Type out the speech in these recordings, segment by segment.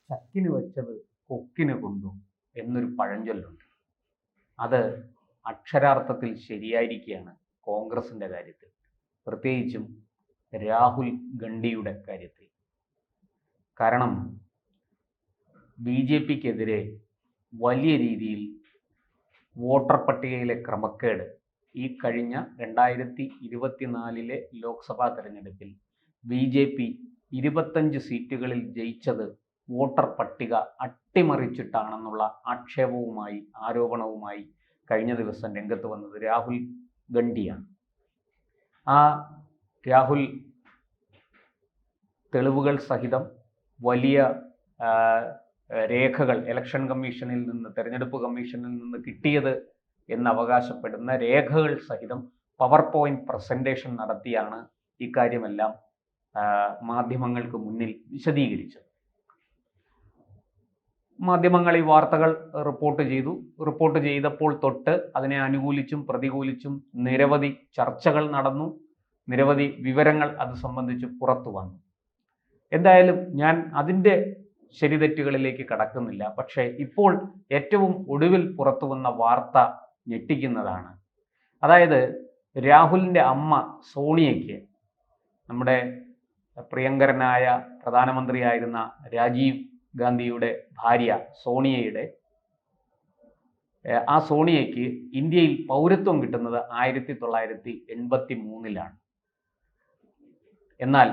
ചക്കിന് വെച്ചത് കൊക്കിന് കൊണ്ടു എന്നൊരു പഴഞ്ചൊല്ലുണ്ട്. അത് അക്ഷരാർത്ഥത്തിൽ ശരിയായിരിക്കുകയാണ് കോൺഗ്രസിൻ്റെ കാര്യത്തിൽ, പ്രത്യേകിച്ചും രാഹുൽ ഗണ്ഡിയുടെ കാര്യത്തിൽ. കാരണം BJPക്കെതിരെ വലിയ രീതിയിൽ വോട്ടർ പട്ടികയിലെ ക്രമക്കേട് ഈ കഴിഞ്ഞ 2024 ലോക്സഭാ തെരഞ്ഞെടുപ്പിൽ BJP 25 സീറ്റുകളിൽ ജയിച്ചത് വോട്ടർ പട്ടിക അട്ടിമറിച്ചിട്ടാണെന്നുള്ള ആരോപണവുമായി കഴിഞ്ഞ ദിവസം രംഗത്ത് വന്നത് രാഹുൽ ഗണ്ഡിയാണ്. ആ രാഹുൽ തെളിവുകൾ സഹിതം വലിയ രേഖകൾ ഇലക്ഷൻ കമ്മീഷനിൽ നിന്ന്, തെരഞ്ഞെടുപ്പ് കമ്മീഷനിൽ നിന്ന് കിട്ടിയത് എന്ന് അവകാശപ്പെടുന്ന രേഖകൾ സഹിതം പവർ പോയിന്റ് പ്രസന്റേഷൻ നടത്തിയാണ് ഇക്കാര്യമെല്ലാം മാധ്യമങ്ങൾക്ക് മുന്നിൽ വിശദീകരിച്ചത്. മാധ്യമങ്ങൾ ഈ വാർത്തകൾ റിപ്പോർട്ട് ചെയ്തപ്പോൾ തൊട്ട് അതിനെ അനുകൂലിച്ചും പ്രതികൂലിച്ചും നിരവധി ചർച്ചകൾ നടന്നു, നിരവധി വിവരങ്ങൾ അത് സംബന്ധിച്ച് പുറത്തു വന്നു. എന്തായാലും ഞാൻ അതിൻ്റെ ശരിതെറ്റുകളിലേക്ക് കടക്കുന്നില്ല. പക്ഷേ ഇപ്പോൾ ഏറ്റവും ഒടുവിൽ പുറത്തു വന്ന വാർത്ത ഞെട്ടിക്കുന്നതാണ്. അതായത് രാഹുലിൻ്റെ അമ്മ സോണിയയ്ക്ക്, നമ്മുടെ പ്രിയങ്കരനായ പ്രധാനമന്ത്രിയായിരുന്ന രാജീവ് ഗാന്ധിയുടെ ഭാര്യ സോണിയയ്ക്ക് ഇന്ത്യയിൽ പൗരത്വം കിട്ടുന്നത് 1983 എന്നാൽ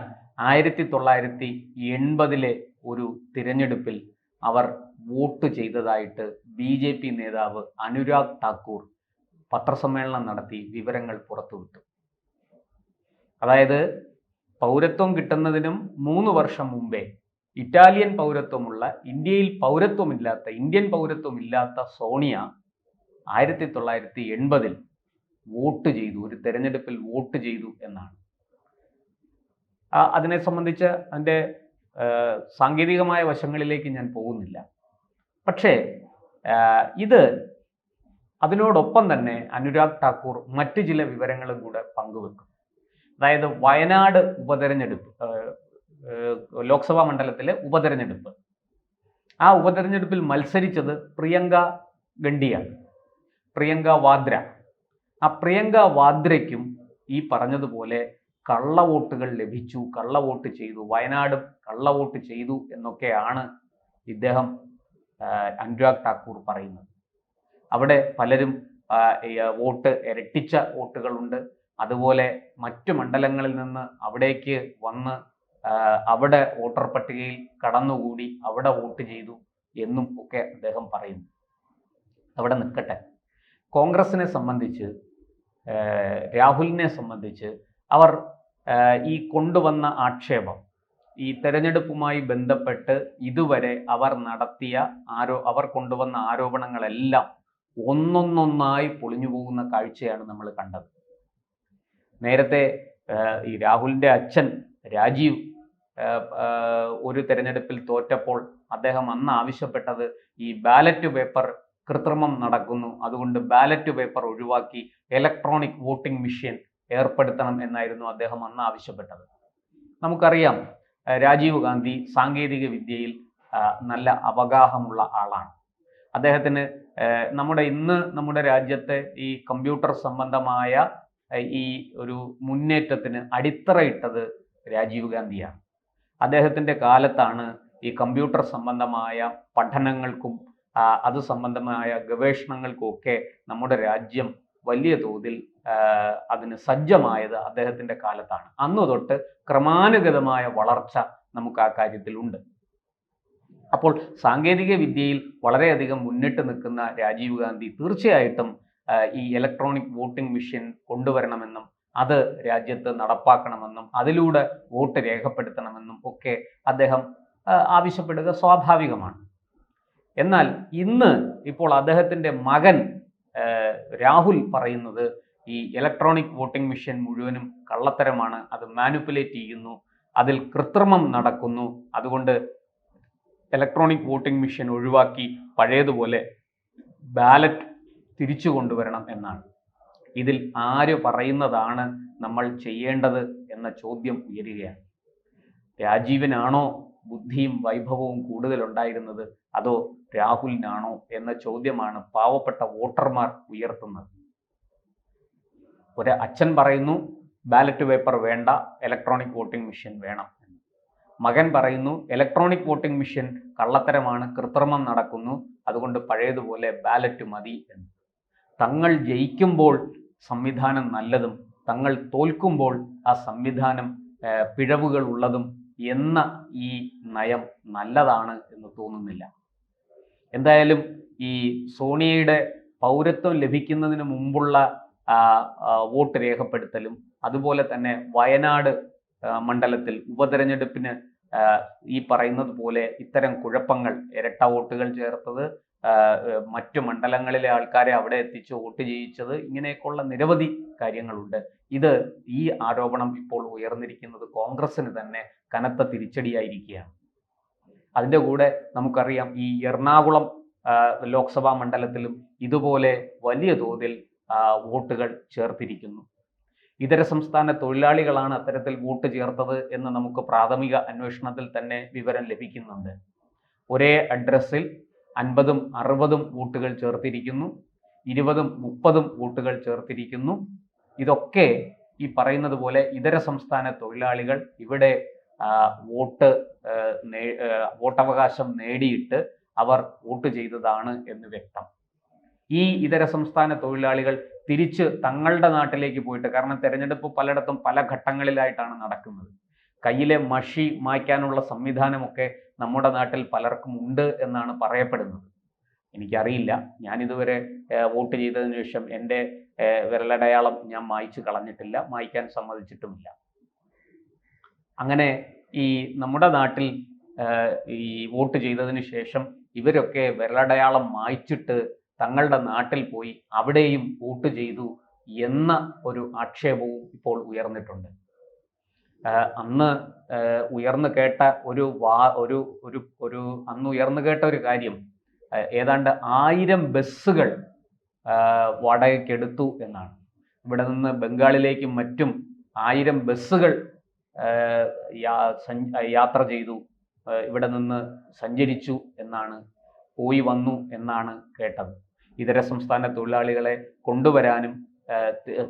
1980 ഒരു തിരഞ്ഞെടുപ്പിൽ അവർ വോട്ട് ചെയ്തതായിട്ട് BJP നേതാവ് അനുരാഗ് ഠാക്കൂർ പത്രസമ്മേളനം നടത്തി വിവരങ്ങൾ പുറത്തുവിട്ടു. അതായത് പൗരത്വം കിട്ടുന്നതിനും 3 വർഷം മുമ്പേ ഇറ്റാലിയൻ പൗരത്വമുള്ള, ഇന്ത്യൻ പൗരത്വമില്ലാത്ത സോണിയ 1980 വോട്ട് ചെയ്തു, ഒരു തെരഞ്ഞെടുപ്പിൽ വോട്ട് ചെയ്തു എന്നാണ്. അതിനെ സംബന്ധിച്ച് അതിൻ്റെ സാങ്കേതികമായ വശങ്ങളിലേക്ക് ഞാൻ പോകുന്നില്ല. പക്ഷേ അതിനോടൊപ്പം തന്നെ അനുരാഗ് ഠാക്കൂർ മറ്റു ചില വിവരങ്ങളും കൂടെ പങ്കുവെക്കും. അതായത് വയനാട് ലോക്സഭാ മണ്ഡലത്തിലെ ഉപതെരഞ്ഞെടുപ്പ്, ആ ഉപതെരഞ്ഞെടുപ്പിൽ മത്സരിച്ചത് പ്രിയങ്ക വാദ്ര. ആ പ്രിയങ്ക വാദ്രയ്ക്കും ഈ പറഞ്ഞതുപോലെ കള്ളവോട്ടുകൾ ലഭിച്ചു, കള്ളവോട്ട് ചെയ്തു, വയനാട് കള്ളവോട്ട് ചെയ്തു എന്നൊക്കെയാണ് അനുരാഗ് ഠാക്കൂർ പറയുന്നത്. അവിടെ പലരും വോട്ട് ഇരട്ടിച്ച വോട്ടുകളുണ്ട്. അതുപോലെ മറ്റു മണ്ഡലങ്ങളിൽ നിന്ന് അവിടേക്ക് വന്ന് അവിടെ വോട്ടർ പട്ടികയിൽ കടന്നുകൂടി അവിടെ വോട്ട് ചെയ്തു എന്നും ഒക്കെ അദ്ദേഹം പറയുന്നു. അവിടെ നിൽക്കട്ടെ. കോൺഗ്രസിനെ സംബന്ധിച്ച്, രാഹുലിനെ സംബന്ധിച്ച് അവർ ഈ കൊണ്ടുവന്ന ആക്ഷേപം, ഈ തെരഞ്ഞെടുപ്പുമായി ബന്ധപ്പെട്ട് ഇതുവരെ അവർ കൊണ്ടുവന്ന ആരോപണങ്ങളെല്ലാം ഒന്നൊന്നൊന്നായി പൊളിഞ്ഞു പോകുന്ന കാഴ്ചയാണ് നമ്മൾ കണ്ടത്. നേരത്തെ ഈ രാഹുലിൻ്റെ അച്ഛൻ രാജീവ് ഒരു തെരഞ്ഞെടുപ്പിൽ തോറ്റപ്പോൾ അദ്ദേഹം അന്ന് ആവശ്യപ്പെട്ടത് ഈ ബാലറ്റ് പേപ്പർ കൃത്രിമം നടക്കുന്നു, അതുകൊണ്ട് ബാലറ്റ് പേപ്പർ ഒഴിവാക്കി ഇലക്ട്രോണിക് വോട്ടിംഗ് മെഷീൻ ഏർപ്പെടുത്തണം എന്നായിരുന്നു അദ്ദേഹം അന്ന് ആവശ്യപ്പെട്ടത്. നമുക്കറിയാം, രാജീവ് ഗാന്ധി സാങ്കേതിക വിദ്യയിൽ നല്ല അവഗാഹമുള്ള ആളാണ്. അദ്ദേഹത്തിന് നമ്മുടെ രാജ്യത്തെ ഈ കമ്പ്യൂട്ടർ സംബന്ധമായ ഈ ഒരു മുന്നേറ്റത്തിന് അടിത്തറയിട്ടത് രാജീവ് ഗാന്ധിയാണ്. അദ്ദേഹത്തിൻ്റെ കാലത്താണ് ഈ കമ്പ്യൂട്ടർ സംബന്ധമായ പഠനങ്ങൾക്കും അത് സംബന്ധമായ ഗവേഷണങ്ങൾക്കുമൊക്കെ നമ്മുടെ രാജ്യം വലിയ തോതിൽ അതിന് സജ്ജമായത് അദ്ദേഹത്തിൻ്റെ കാലത്താണ്. അന്നു തൊട്ട് ക്രമാനുഗതമായ വളർച്ച നമുക്ക് ആ കാര്യത്തിലുണ്ട്. അപ്പോൾ സാങ്കേതിക വിദ്യയിൽ വളരെയധികം മുന്നിട്ട് നിൽക്കുന്ന രാജീവ് ഗാന്ധി തീർച്ചയായിട്ടും ഈ ഇലക്ട്രോണിക് വോട്ടിംഗ് മെഷീൻ കൊണ്ടുവരണമെന്നും അത് രാജ്യത്ത് നടപ്പാക്കണമെന്നും അതിലൂടെ വോട്ട് രേഖപ്പെടുത്തണമെന്നും ഒക്കെ അദ്ദേഹം ആവശ്യപ്പെടുക സ്വാഭാവികമാണ്. എന്നാൽ ഇപ്പോൾ അദ്ദേഹത്തിൻ്റെ മകൻ രാഹുൽ പറയുന്നത് ഈ ഇലക്ട്രോണിക് വോട്ടിംഗ് മെഷീൻ മുഴുവനും കള്ളത്തരമാണ്, അത് മാനിപ്പുലേറ്റ് ചെയ്യുന്നു, അതിൽ കൃത്രിമം നടക്കുന്നു, അതുകൊണ്ട് ഇലക്ട്രോണിക് വോട്ടിംഗ് മെഷീൻ ഒഴിവാക്കി പഴയതുപോലെ ബാലറ്റ് തിരിച്ചു കൊണ്ടുവരണം എന്നാണ്. ഇതിൽ ആര് പറയുന്നതാണ് നമ്മൾ ചെയ്യേണ്ടത് എന്ന ചോദ്യം ഉയരുകയാണ്. രാജീവിനാണോ ബുദ്ധിയും വൈഭവവും കൂടുതലുണ്ടായിരുന്നത്, അതോ രാഹുലിനാണോ എന്ന ചോദ്യമാണ് പാവപ്പെട്ട വോട്ടർമാർ ഉയർത്തുന്നത്. ഒരു അച്ഛൻ പറയുന്നു ബാലറ്റ് പേപ്പർ വേണ്ട, ഇലക്ട്രോണിക് വോട്ടിംഗ് മെഷീൻ വേണം. മകൻ പറയുന്നു ഇലക്ട്രോണിക് വോട്ടിംഗ് മെഷീൻ കള്ളത്തരമാണ്, കൃത്രിമം നടക്കുന്നു, അതുകൊണ്ട് പഴയതുപോലെ ബാലറ്റ് മതി എന്ന്. തങ്ങൾ ജയിക്കുമ്പോൾ സംവിധാനം നല്ലതും തങ്ങൾ തോൽക്കുമ്പോൾ ആ സംവിധാനം പിഴവുകൾ ഉള്ളതും എന്ന ഈ നയം നല്ലതാണ് എന്ന് തോന്നുന്നില്ല. എന്തായാലും ഈ സോണിയയുടെ പൗരത്വം ലഭിക്കുന്നതിന് മുമ്പുള്ള വോട്ട് രേഖപ്പെടുത്തലും അതുപോലെ തന്നെ വയനാട് മണ്ഡലത്തിൽ ഉപതെരഞ്ഞെടുപ്പിന് ഈ പറയുന്നത് പോലെ ഇത്തരം കുഴപ്പങ്ങൾ, ഇരട്ട വോട്ടുകൾ ചേർത്തത്, മറ്റു മണ്ഡലങ്ങളിലെ ആൾക്കാരെ അവിടെ എത്തിച്ച് വോട്ട് ചെയ്യിച്ചത്, ഇങ്ങനെയൊക്കെയുള്ള നിരവധി കാര്യങ്ങളുണ്ട്. ഈ ആരോപണം ഇപ്പോൾ ഉയർന്നിരിക്കുന്നത് കോൺഗ്രസിന് തന്നെ കനത്ത തിരിച്ചടിയായിരിക്കുകയാണ്. അതിൻ്റെ കൂടെ നമുക്കറിയാം ഈ എറണാകുളം ലോക്സഭാ മണ്ഡലത്തിലും ഇതുപോലെ വലിയ തോതിൽ വോട്ടുകൾ ചേർത്തിരിക്കുന്നു. ഇതര സംസ്ഥാന തൊഴിലാളികളാണ് അത്തരത്തിൽ വോട്ട് ചേർത്തത് എന്ന് നമുക്ക് പ്രാഥമിക അന്വേഷണത്തിൽ തന്നെ വിവരം ലഭിക്കുന്നുണ്ട്. ഒരേ അഡ്രസ്സിൽ 50ഉം 60ഉം വോട്ടുകൾ ചേർത്തിരിക്കുന്നു, 20ഉം 30ഉം വോട്ടുകൾ ചേർത്തിരിക്കുന്നു. ഇതൊക്കെ ഈ പറയുന്നത് പോലെ ഇതര സംസ്ഥാന തൊഴിലാളികൾ ഇവിടെ വോട്ടവകാശം നേടിയിട്ട് അവർ വോട്ട് ചെയ്തതാണ് എന്ന് വ്യക്തം. ഈ ഇതര സംസ്ഥാന തൊഴിലാളികൾ തിരിച്ച് തങ്ങളുടെ നാട്ടിലേക്ക് പോയിട്ട്, കാരണം തെരഞ്ഞെടുപ്പ് പലയിടത്തും പല ഘട്ടങ്ങളിലായിട്ടാണ് നടക്കുന്നത്, കയ്യിലെ മഷി മായ്ക്കാനുള്ള സംവിധാനമൊക്കെ നമ്മുടെ നാട്ടിൽ പലർക്കും ഉണ്ട് എന്നാണ് പറയപ്പെടുന്നത്. എനിക്കറിയില്ല, ഞാനിതുവരെ വോട്ട് ചെയ്തതിനു ശേഷം എൻ്റെ വിരലടയാളം ഞാൻ മായ്ച്ചു കളഞ്ഞിട്ടില്ല, മായ്ക്കാൻ സമ്മതിച്ചിട്ടുമില്ല. അങ്ങനെ ഈ നമ്മുടെ നാട്ടിൽ ഈ വോട്ട് ചെയ്തതിന് ശേഷം ഇവരൊക്കെ വിരലടയാളം മായ്ച്ചിട്ട് തങ്ങളുടെ നാട്ടിൽ പോയി അവിടെയും വോട്ട് ചെയ്തു എന്ന ഒരു ആക്ഷേപവും ഇപ്പോൾ ഉയർന്നിട്ടുണ്ട്. അന്ന് ഉയർന്നു കേട്ട ഒരു കാര്യം, ഏതാണ്ട് 1000 ബസ്സുകൾ വാടകയ്ക്കെടുത്തു എന്നാണ്. ഇവിടെ നിന്ന് ബംഗാളിലേക്കും മറ്റും 1000 ബസ്സുകൾ യാത്ര ചെയ്തു, ഇവിടെ നിന്ന് സഞ്ചരിച്ചു എന്നാണ്, പോയി വന്നു എന്നാണ് കേട്ടത്. ഇതര സംസ്ഥാന തൊഴിലാളികളെ കൊണ്ടുവരാനും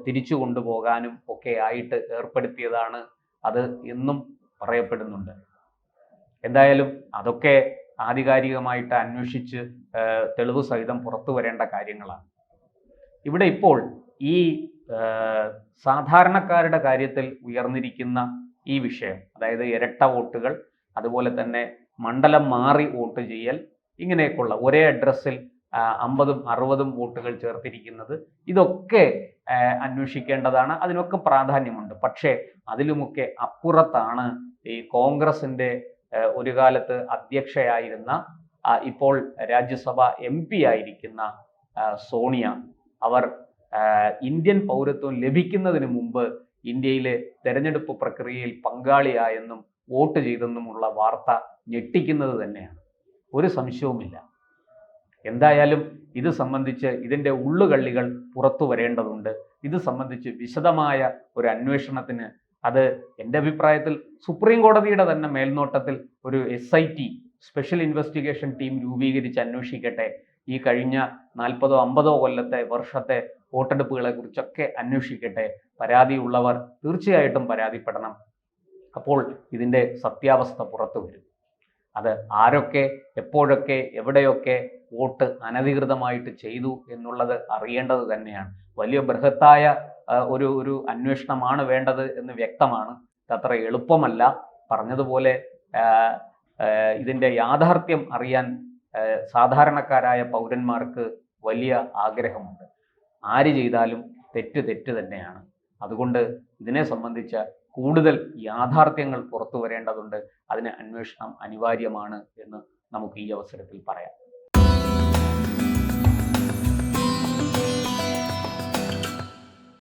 തിരിച്ചു കൊണ്ടുപോകാനും ഒക്കെ ആയിട്ട് ഏർപ്പെടുത്തിയതാണ് അത് എന്നും പറയപ്പെടുന്നുണ്ട്. എന്തായാലും അതൊക്കെ ആധികാരികമായിട്ട് അന്വേഷിച്ച് തെളിവ് സഹിതം പുറത്തു വരേണ്ട കാര്യങ്ങളാണ്. ഇവിടെ ഇപ്പോൾ ഈ സാധാരണക്കാരുടെ കാര്യത്തിൽ ഉയർന്നിരിക്കുന്ന ഈ വിഷയം, അതായത് ഇരട്ട വോട്ടുകൾ, അതുപോലെ തന്നെ മണ്ഡലം മാറി വോട്ട് ചെയ്യൽ, ഇങ്ങനെയൊക്കെയുള്ള ഒരേ അഡ്രസ്സിൽ 50ഉം 60ഉം വോട്ടുകൾ ചേർത്തിരിക്കുന്നത്, ഇതൊക്കെ അന്വേഷിക്കേണ്ടതാണ്, അതിനൊക്കെ പ്രാധാന്യമുണ്ട്. പക്ഷേ അതിലുമൊക്കെ അപ്പുറത്താണ് ഈ കോൺഗ്രസിൻ്റെ ഒരു കാലത്ത് അധ്യക്ഷയായിരുന്ന, ഇപ്പോൾ രാജ്യസഭ MP ആയിരിക്കുന്ന സോണിയ. അവർ ഇന്ത്യൻ പൗരത്വം ലഭിക്കുന്നതിന് മുമ്പ് ഇന്ത്യയിലെ തെരഞ്ഞെടുപ്പ് പ്രക്രിയയിൽ പങ്കാളിയായെന്നും വോട്ട് ചെയ്തെന്നുമുള്ള വാർത്ത ഞെട്ടിക്കുന്നത് തന്നെയാണ്, ഒരു സംശയവുമില്ല. എന്തായാലും ഇത് സംബന്ധിച്ച് ഇതിൻ്റെ ഉള്ളുകള്ളികൾ പുറത്തു വരേണ്ടതുണ്ട്. ഇത് സംബന്ധിച്ച് വിശദമായ ഒരു അന്വേഷണത്തിന്, അത് എൻ്റെ അഭിപ്രായത്തിൽ സുപ്രീം കോടതിയുടെ തന്നെ മേൽനോട്ടത്തിൽ ഒരു SIT സ്പെഷ്യൽ ഇൻവെസ്റ്റിഗേഷൻ ടീം രൂപീകരിച്ച് അന്വേഷിക്കട്ടെ. ഈ കഴിഞ്ഞ 40ഓ 50ഓ വർഷത്തെ വോട്ടെടുപ്പുകളെ കുറിച്ചൊക്കെ അന്വേഷിക്കട്ടെ. പരാതിയുള്ളവർ തീർച്ചയായിട്ടും പരാതിപ്പെടണം. അപ്പോൾ ഇതിൻ്റെ സത്യാവസ്ഥ പുറത്തു വരും. അത് ആരൊക്കെ എപ്പോഴൊക്കെ എവിടെയൊക്കെ വോട്ട് അനധികൃതമായിട്ട് ചെയ്തു എന്നുള്ളത് അറിയേണ്ടത് തന്നെയാണ്. വലിയ ബൃഹത്തായ ഒരു അന്വേഷണമാണ് വേണ്ടത് എന്ന് വ്യക്തമാണ്. അത്ര എളുപ്പമല്ല. പറഞ്ഞതുപോലെ ഇതിൻ്റെ യാഥാർത്ഥ്യം അറിയാൻ സാധാരണക്കാരായ പൗരന്മാർക്ക് വലിയ ആഗ്രഹമുണ്ട്. ആര് ചെയ്താലും തെറ്റ് തന്നെയാണ്. അതുകൊണ്ട് ഇതിനെ സംബന്ധിച്ച കൂടുതൽ യാഥാർത്ഥ്യങ്ങൾ പുറത്തു വരേണ്ടതുണ്ട്. അതിന് അന്വേഷണം അനിവാര്യമാണ് എന്ന് നമുക്ക് ഈ അവസരത്തിൽ പറയാം.